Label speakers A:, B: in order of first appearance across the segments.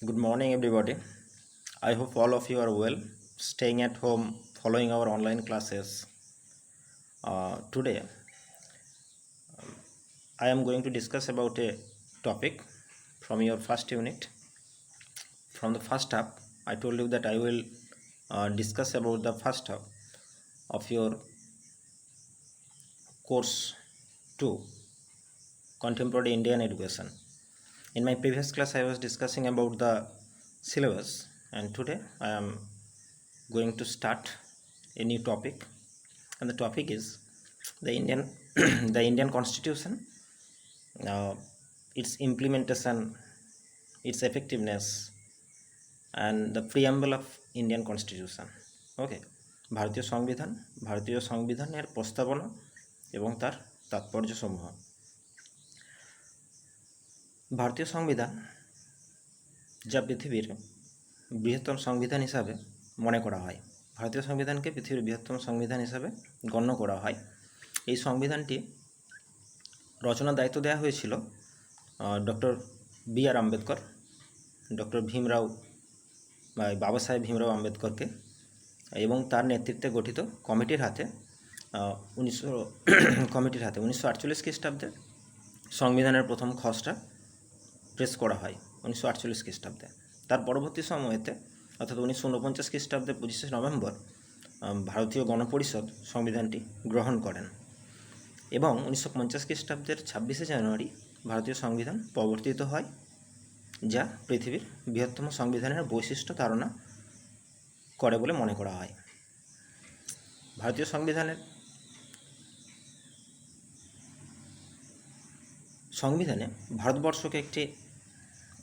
A: Good morning, everybody. I hope all of you are well, staying at home, following our online classes. Today, I am going to discuss about a topic from your first unit. From the first half, I told you that I will discuss about the first half of your course 2, Contemporary Indian Education. In my previous class, I was discussing about the syllabus, and today I am going to start a new topic, and the topic is the Indian the Indian Constitution, uh, its implementation, its effectiveness, and the preamble of Indian Constitution. ওকে, ভারতীয় সংবিধানের প্রস্তাবনা এবং তার তাৎপর্যসমূহ। ভারতীয় সংবিধান যা পৃথিবীর বৃহত্তম সংবিধান হিসাবে মনে করা হয়, ভারতীয় সংবিধানকে পৃথিবীর বৃহত্তম সংবিধান হিসাবে গণ্য করা হয়। এই সংবিধানটি রচনার দায়িত্ব দেওয়া হয়েছিল ডক্টর বি.আর. আম্বেদকর, ডক্টর বাবা সাহেব ভীমরাও আম্বেদকরকে, এবং তার নেতৃত্বে গঠিত কমিটির হাতে 1948 খ্রিস্টাব্দে সংবিধানের প্রথম খসড়া প্রেস করা হয় 1948 খ্রিস্টাব্দে। তার পরবর্তী সময়তে অর্থাৎ 1949 খ্রিস্টাব্দে 25শে নভেম্বর ভারতীয় গণপরিষদ সংবিধানটি গ্রহণ করেন এবং 1950 খ্রিস্টাব্দের 26শে জানুয়ারি ভারতীয় সংবিধান প্রবর্তিত হয়, যা পৃথিবীর বৃহত্তম সংবিধানের বৈশিষ্ট্য ধারণা করে বলে মনে করা হয়। ভারতীয় সংবিধানে ভারতবর্ষকে একটি,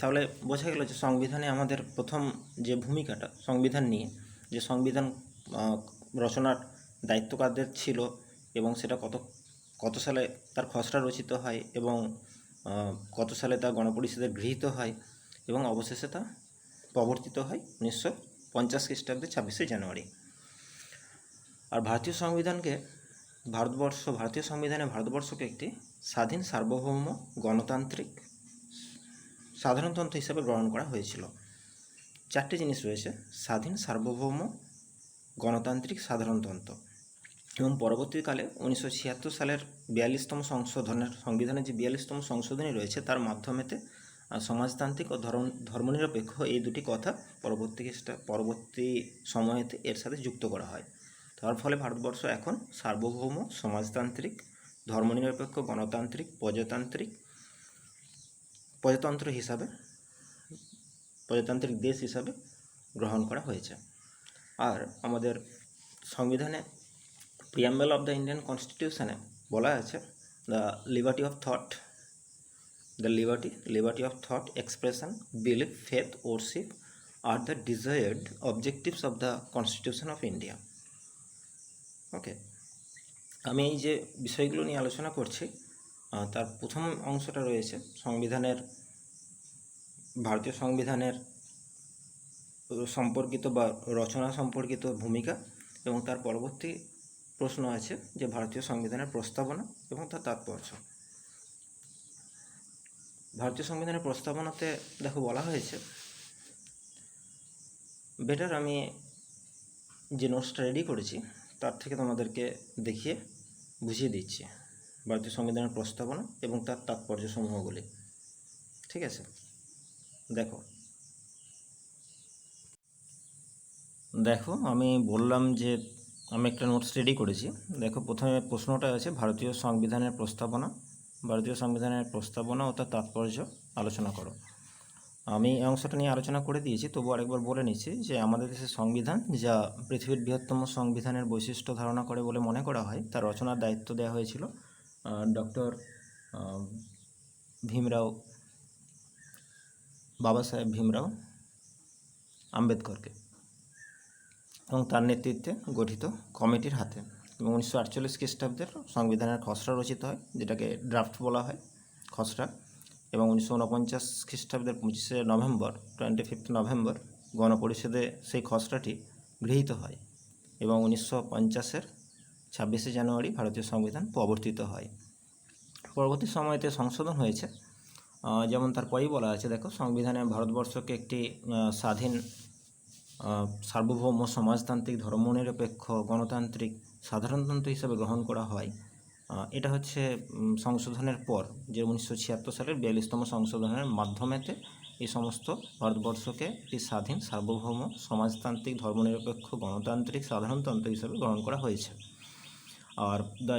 A: তাহলে বোঝা গেল যে সংবিধানে আমাদের প্রথম যে ভূমিকাটা সংবিধান নিয়ে, যে সংবিধান রচনার দায়িত্ব কাদের ছিল এবং সেটা কত সালে তার খসড়া রচিত হয় এবং কত সালে তা গণপরিষদে গৃহীত হয় এবং অবশেষে তা প্রবর্তিত হয় 1950 খ্রিস্টাব্দে 26শে জানুয়ারি। আর ভারতীয় সংবিধানে ভারতবর্ষকে একটি স্বাধীন সার্বভৌম গণতান্ত্রিক সাধারণতন্ত্র হিসাবে গ্রহণ করা হয়েছিল। চারটি জিনিস রয়েছে: স্বাধীন সার্বভৌম গণতান্ত্রিক সাধারণতন্ত্র। এবং পরবর্তীকালে 1976 সালের 42তম সংবিধানের যে 42তম সংশোধনী রয়েছে, তার মাধ্যমেতে সমাজতান্ত্রিক ও ধর্মনিরপেক্ষ এই দুটি কথা পরবর্তী সময়েতে এর সাথে যুক্ত করা হয়। তার ফলে ভারতবর্ষ এখন সার্বভৌম সমাজতান্ত্রিক ধর্মনিরপেক্ষ গণতান্ত্রিক প্রজাতান্ত্রিক দেশ হিসাবে গ্রহণ করা হয়েছে। আর আমাদের সংবিধানে প্রিয়াম্বল অফ দ্য ইন্ডিয়ান কনস্টিটিউশনে বলা আছে, the liberty of thought, expression, belief, faith, worship আর the desired objectives of the constitution of India. Okay, আমি এই যে বিষয়গুলো নিয়ে আলোচনা করছি, তার প্রথম অংশটা রয়েছে ভারতীয় সংবিধানের সম্পর্কিত বা রচনা সম্পর্কিত ভূমিকা, এবং তার পরবর্তী প্রশ্ন আছে যে ভারতীয় সংবিধানের প্রস্তাবনা এবং তার তাৎপর্য। ভারতীয় সংবিধানের প্রস্তাবনাতে দেখো বলা হয়েছে, বেটার আমি যে নোটসটা রেডি করেছি তার থেকে তোমাদেরকে দেখিয়ে বুঝিয়ে দিচ্ছি ভারতীয় সংবিধানের প্রস্তাবনা এবং তার তাৎপর্যসমূহগুলি। ঠিক আছে, দেখো আমি বললাম যে আমি একটা নোটস রেডি করেছি। দেখো, প্রথমে প্রশ্নটা আছে ভারতীয় সংবিধানের প্রস্তাবনা ও তার তাৎপর্য আলোচনা করো। আমি এই অংশটা নিয়ে আলোচনা করে দিয়েছি, তবু আরেকবার বলে নিচ্ছি যে আমাদের দেশের সংবিধান, যা পৃথিবীর বৃহত্তম সংবিধানের বৈশিষ্ট্য ধারণা করে বলে মনে করা হয়, তার রচনার দায়িত্ব দেওয়া হয়েছিল ডক্টর বাবা সাহেব ভীমরাও আম্বেদকরকে এবং তার নেতৃত্বে গঠিত কমিটির হাতে। এবং 1948 খ্রিস্টাব্দের সংবিধানের খসড়া রচিত হয়, যেটাকে ড্রাফট বলা হয়, খসড়া। এবং 1949 খ্রিস্টাব্দের 25 নভেম্বর গণপরিষদে সেই খসড়াটি গৃহীত হয় এবং 1950-এর 26শে জানুয়ারি ভারতীয় সংবিধান প্রবর্তিত হয়। পরবর্তী সময়তে সংশোধন হয়েছে যেমন তারপরেই বলা আছে, দেখো, সংবিধানে ভারতবর্ষকে একটি স্বাধীন সার্বভৌম সমাজতান্ত্রিক ধর্মনিরপেক্ষ গণতান্ত্রিক সাধারণতন্ত্র হিসাবে গ্রহণ করা হয়। এটা হচ্ছে সংশোধনের পর, যে 1976 সালের 42তম সংশোধনের মাধ্যমেতে এই সমস্ত ভারতবর্ষকে একটি স্বাধীন সার্বভৌম সমাজতান্ত্রিক ধর্মনিরপেক্ষ গণতান্ত্রিক সাধারণতন্ত্র হিসাবে গ্রহণ করা হয়েছে। আর the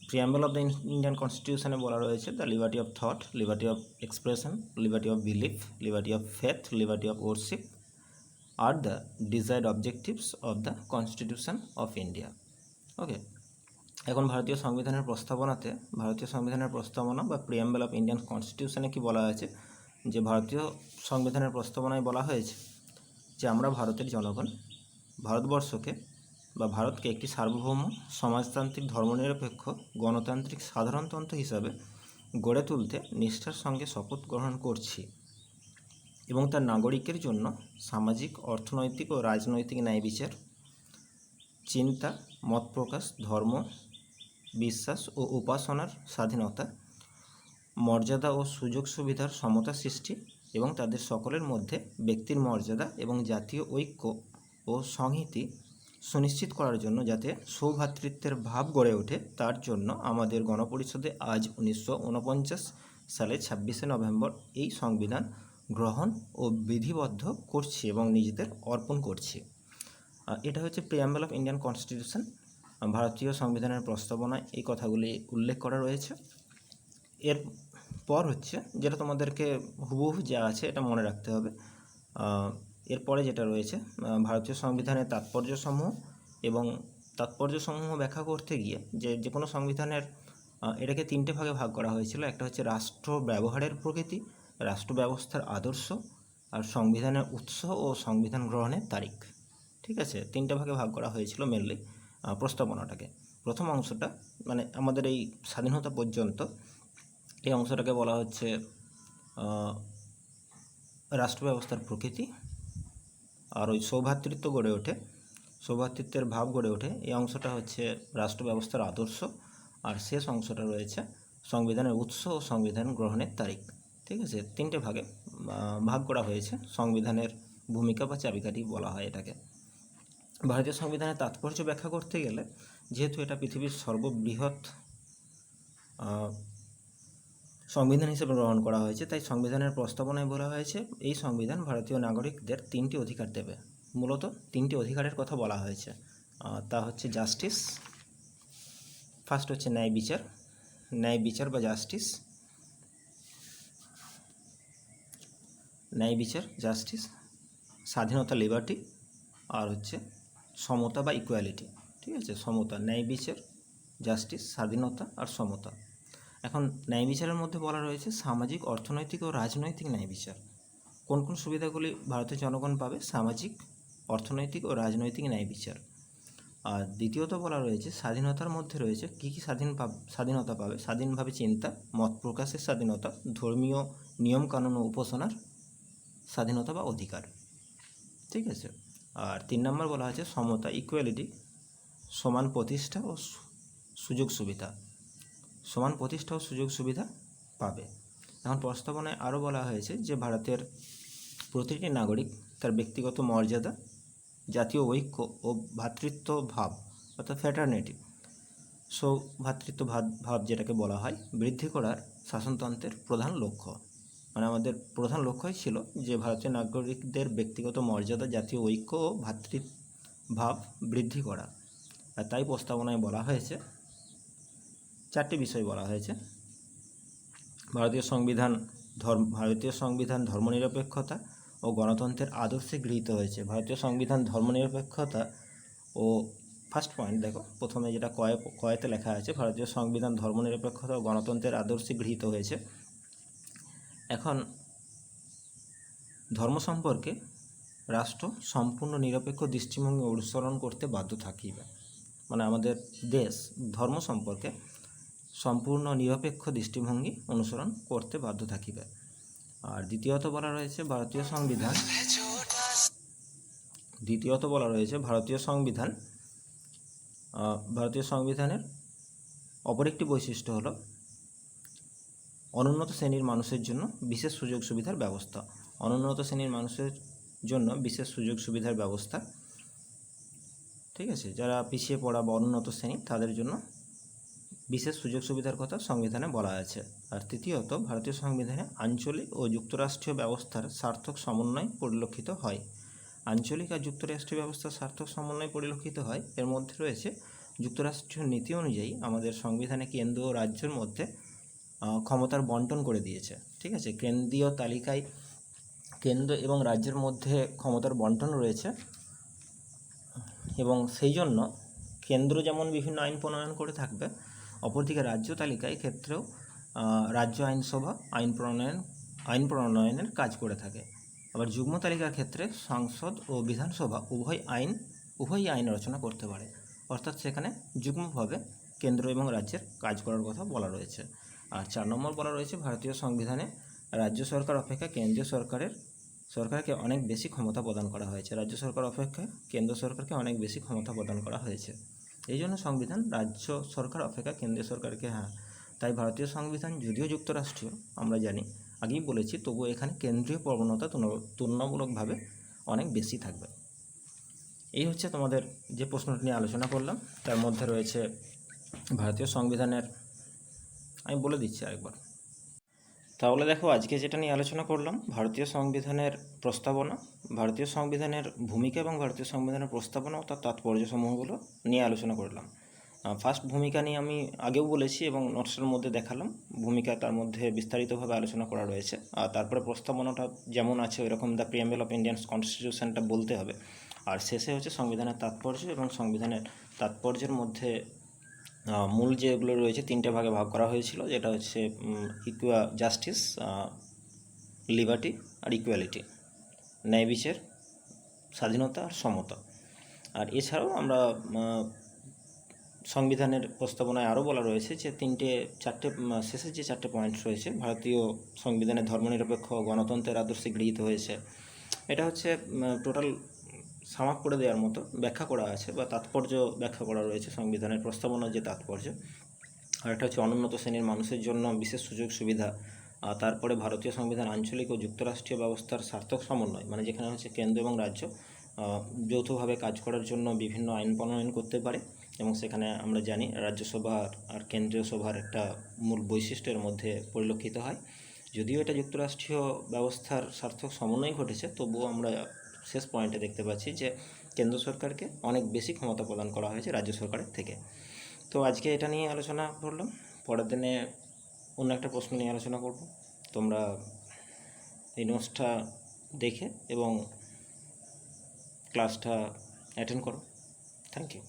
A: preamble of the Indian কনস্টিটিউশনে বলা রয়েছে the liberty of thought, liberty of expression, liberty of belief, liberty of faith, liberty of worship আর the desired objectives of the constitution of India. Okay, এখন ভারতীয় সংবিধানের প্রস্তাবনা বা প্রিয়াম্বল অফ ইন্ডিয়ান কনস্টিটিউশনে কি বলা হয়েছে, যে ভারতীয় সংবিধানের প্রস্তাবনায় বলা হয়েছে যে আমরা ভারতের জনগণ ভারতবর্ষকে বা ভারতকে একটি সার্বভৌম সমাজতান্ত্রিক ধর্মনিরপেক্ষ গণতান্ত্রিক সাধারণতন্ত্র হিসাবে গড়ে তুলতে নিষ্ঠার সঙ্গে শপথ গ্রহণ করছি এবং তার নাগরিকের জন্য সামাজিক, অর্থনৈতিক ও রাজনৈতিক ন্যায় বিচার, চিন্তা, মত প্রকাশ, ধর্ম, বিশ্বাস ও উপাসনার স্বাধীনতা, মর্যাদা ও সুযোগ সুবিধার সমতা সৃষ্টি এবং তাদের সকলের মধ্যে ব্যক্তির মর্যাদা এবং জাতীয় ঐক্য ও সংহতি সুনিশ্চিত করার জন্য যাতে সৌভ্রাতৃত্বের ভাব গড়ে ওঠে, তার জন্য আমাদের গণপরিষদে আজ 1949 সালে 26শে নভেম্বর এই সংবিধান গ্রহণ ও বিধিবদ্ধ করছি এবং নিজেদের অর্পণ করছি। এটা হচ্ছে প্রিয়াম্বল অফ ইন্ডিয়ান কনস্টিটিউশন। ভারতীয় সংবিধানের প্রস্তাবনায় এই কথাগুলি উল্লেখ করা রয়েছে। এর পর হচ্ছে যেটা তোমাদেরকে হুবহু যা আছে এটা মনে রাখতে হবে। এরপরে যেটা রয়েছে ভারতীয় সংবিধানের তাৎপর্যসমূহ, এবং তাৎপর্যসমূহ ব্যাখ্যা করতে গিয়ে যে কোনো সংবিধানের এটাকে 3টে ভাগে ভাগ করা হয়েছিল। একটা হচ্ছে রাষ্ট্র ব্যবহারের প্রকৃতি, রাষ্ট্র ব্যবস্থার আদর্শ, আর সংবিধানের উৎস ও সংবিধান গ্রহণের তারিখ। ঠিক আছে, 3টে ভাগে ভাগ করা হয়েছিল মেনলি প্রস্তাবনাটাকে। প্রথম অংশটা মানে আমাদের এই স্বাধীনতা পর্যন্ত এই অংশটাকে বলা হচ্ছে রাষ্ট্র ব্যবস্থার প্রকৃতি, আর ওই সৌভ্রাতৃত্ব গড়ে ওঠে, সৌভ্রাতৃত্বের ভাব গড়ে ওঠে, এই অংশটা হচ্ছে রাষ্ট্র ব্যবস্থার আদর্শ, আর শেষ অংশটা রয়েছে সংবিধানের উৎস ও সংবিধান গ্রহণের তারিখ। ঠিক আছে, 3টে ভাগে ভাগ করা হয়েছে। সংবিধানের ভূমিকা বা চাবিকাঠি বলা হয় এটাকে। ভারতীয় সংবিধানের তাৎপর্য ব্যাখ্যা করতে গেলে, যেহেতু এটা পৃথিবীর সর্ববৃহৎ সংবিধান হিসেবে গ্রহণ করা হয়েছে, তাই সংবিধানের প্রস্তাবনায় বলা হয়েছে এই সংবিধান ভারতীয় নাগরিকদের 3টি অধিকার দেবে। মূলত 3টি অধিকারের কথা বলা হয়েছে, তা হচ্ছে জাস্টিস, ফার্স্ট হচ্ছে ন্যায় বিচার বা জাস্টিস, স্বাধীনতা লিবার্টি, আর হচ্ছে সমতা বা ইকুয়ালিটি। ঠিক আছে, সমতা, ন্যায় বিচার, জাস্টিস, স্বাধীনতা আর সমতা। এখন ন্যায় বিচারের মধ্যে বলা রয়েছে সামাজিক, অর্থনৈতিক ও রাজনৈতিক ন্যায় বিচার। কোন কোন সুবিধাগুলি ভারতের জনগণ পাবে? সামাজিক, অর্থনৈতিক ও রাজনৈতিক ন্যায় বিচার। আর দ্বিতীয়ত বলা রয়েছে স্বাধীনতার মধ্যে রয়েছে কী কী স্বাধীনতা পাবে? স্বাধীনভাবে চিন্তা, মত প্রকাশের স্বাধীনতা, ধর্মীয় নিয়মকানুন ও উপাসনার স্বাধীনতা বা অধিকার। ঠিক আছে, আর 3 নম্বর বলা হয়েছে সমতা, ইকুয়ালিটি, সমান প্রতিষ্ঠা ও সুযোগ সুবিধা পাবে। এখন প্রস্তাবনায় আরও বলা হয়েছে যে ভারতের প্রতিটি নাগরিক তার ব্যক্তিগত মর্যাদা, জাতীয় ঐক্য ও ভ্রাতৃত্ব ভাব অর্থাৎ ফ্র্যাটারনিটি, সৌভ্রাতৃত্ব ভাব যেটাকে বলা হয়, বৃদ্ধি করার শাসনতন্ত্রের প্রধান লক্ষ্য। মানে আমাদের প্রধান লক্ষ্যই ছিল যে ভারতীয় নাগরিকদের ব্যক্তিগত মর্যাদা, জাতীয় ঐক্য ও ভ্রাতৃভাব বৃদ্ধি করা। আর তাই প্রস্তাবনায় বলা হয়েছে 4টি বিষয় বলা হয়েছে। ভারতীয় সংবিধান ধর্মনিরপেক্ষতা ও গণতন্ত্রের আদর্শে গৃহীত হয়েছে। ভারতীয় সংবিধান ধর্মনিরপেক্ষতা ও ফার্স্ট পয়েন্ট দেখো, প্রথমে যেটা কয়েতে লেখা আছে, ভারতীয় সংবিধান ধর্মনিরপেক্ষতা ও গণতন্ত্রের আদর্শে গৃহীত হয়েছে। এখন ধর্ম সম্পর্কে রাষ্ট্র সম্পূর্ণ নিরপেক্ষ দৃষ্টিভঙ্গি অনুসরণ করতে বাধ্য থাকিবে। মানে আমাদের দেশ ধর্ম সম্পর্কে সম্পূর্ণ নিরপেক্ষ দৃষ্টিভঙ্গি অনুসরণ করতে বাধ্য থাকিবে। আর দ্বিতীয়ত বলা রয়েছে ভারতীয় সংবিধানের অপর একটি বৈশিষ্ট্য হলো অনুন্নত শ্রেণীর মানুষের জন্য বিশেষ সুযোগ সুবিধার ব্যবস্থা। অনুন্নত শ্রেণীর মানুষের জন্য বিশেষ সুযোগ সুবিধার ব্যবস্থা, ঠিক আছে, যারা পিছিয়ে পড়া বা অনুন্নত শ্রেণী তাদের জন্য বিশেষ সুযোগ সুবিধার কথা সংবিধানে বলা আছে। আর তৃতীয়ত, ভারতীয় সংবিধানে আঞ্চলিক ও যুক্তরাষ্ট্রীয় ব্যবস্থার সার্থক সমন্বয় পরিলক্ষিত হয়। আঞ্চলিক আর যুক্তরাষ্ট্রীয় ব্যবস্থার সার্থক সমন্বয় পরিলক্ষিত হয়। এর মধ্যে রয়েছে যুক্তরাষ্ট্রীয় নীতি অনুযায়ী আমাদের সংবিধানে কেন্দ্র ও রাজ্যের মধ্যে ক্ষমতার বন্টন করে দিয়েছে, ঠিক আছে। কেন্দ্রীয় তালিকায় কেন্দ্র এবং রাজ্যের মধ্যে ক্ষমতার বন্টন রয়েছে এবং সেই জন্য কেন্দ্র যেমন বিভিন্ন আইন প্রণয়ন করে থাকবে, অপরদিকে রাজ্য তালিকায় ক্ষেত্রেও রাজ্য আইনসভা আইন প্রণয়নের কাজ করে থাকে। আবার যুগ্ম তালিকার ক্ষেত্রে সংসদ ও বিধানসভা উভয়ই আইন রচনা করতে পারে, অর্থাৎ সেখানে যুগ্মভাবে কেন্দ্র এবং রাজ্যের কাজ করার কথা বলা রয়েছে। আর 4 নম্বর বলা রয়েছে, ভারতীয় সংবিধানে রাজ্য সরকার অপেক্ষা কেন্দ্রীয় সরকারকে অনেক বেশি ক্ষমতা প্রদান করা হয়েছে। রাজ্য সরকার অপেক্ষা কেন্দ্র সরকারকে অনেক বেশি ক্ষমতা প্রদান করা হয়েছে। এই জন্য সংবিধান রাজ্য সরকার অপেক্ষা কেন্দ্রীয় সরকারকে, তাই ভারতীয় সংবিধান যদিও যুক্তরাষ্ট্রীয় আমরা জানি, আগেই বলেছি, তবুও এখানে কেন্দ্রীয় প্রবণতা তুলনামূলকভাবে অনেক বেশি থাকবে। এই হচ্ছে তোমাদের যে প্রশ্নটি নিয়ে আলোচনা করলাম, তার মধ্যে রয়েছে ভারতীয় সংবিধানের, আমি বলে দিচ্ছি আরেকবার। তাহলে দেখো, আজকে যেটা নিয়ে আলোচনা করলাম, ভারতীয় সংবিধানের প্রস্তাবনা, ভারতীয় সংবিধানের ভূমিকা এবং ভারতীয় সংবিধানের প্রস্তাবনা ও তার তাৎপর্যসমূহগুলো নিয়ে আলোচনা করলাম। ফার্স্ট ভূমিকা নিয়ে আমি আগেও বলেছি এবং নোটসের মধ্যে দেখালাম। ভূমিকা তার মধ্যে বিস্তারিতভাবে আলোচনা করা রয়েছে। আর তারপরে প্রস্তাবনাটা যেমন আছে ওইরকম দ্য প্রিয়াম্বল অফ ইন্ডিয়ান কনস্টিটিউশনটা বলতে হবে। আর শেষে হচ্ছে সংবিধানের তাৎপর্য, এবং সংবিধানের তাৎপর্যের মধ্যে মূল যেগুলো রয়েছে 3টে ভাগে ভাগ করা হয়েছিল, যেটা হচ্ছে জাস্টিস, লিবার্টি আর ইকুয়ালিটি, ন্যায় বিচার, স্বাধীনতা আর সমতা। আর এছাড়াও আমরা সংবিধানের প্রস্তাবনায় আরও বলা রয়েছে যে শেষের যে 4টে পয়েন্ট রয়েছে, ভারতীয় সংবিধানে ধর্মনিরপেক্ষ গণতন্ত্রের আদর্শে গৃহীত হয়েছে। এটা হচ্ছে টোটাল সামাপ করে দেওয়ার মতো ব্যাখ্যা করা আছে বা তাৎপর্য ব্যাখ্যা করা রয়েছে সংবিধানের প্রস্তাবনার যে তাৎপর্য। আর একটা হচ্ছে অনুন্নত শ্রেণীর মানুষের জন্য বিশেষ সুযোগ সুবিধা। তারপরে ভারতীয় সংবিধান আঞ্চলিক ও যুক্তরাষ্ট্রীয় ব্যবস্থার সার্থক সমন্বয়, মানে যেখানে হচ্ছে কেন্দ্র এবং রাজ্য যৌথভাবে কাজ করার জন্য বিভিন্ন আইন প্রণয়ন করতে পারে, এবং সেখানে আমরা জানি রাজ্যসভা আর কেন্দ্রীয় সভার একটা মূল বৈশিষ্ট্যের মধ্যে পরিলক্ষিত হয়। যদিও এটা যুক্তরাষ্ট্রীয় ব্যবস্থার সার্থক সমন্বয় ঘটেছে, তবুও আমরা শেষ পয়েন্টে দেখতে পাচ্ছি যে কেন্দ্র সরকারকে অনেক বেশি ক্ষমতা প্রদান করা হয়েছে রাজ্য সরকারের থেকে। তো আজকে এটা নিয়ে আলোচনা করলাম, পরের দিনে অন্য একটা প্রশ্ন নিয়ে আলোচনা করব। তোমরা এই নোটসটা দেখে এবং ক্লাসটা অ্যাটেন্ড করো। Thank you.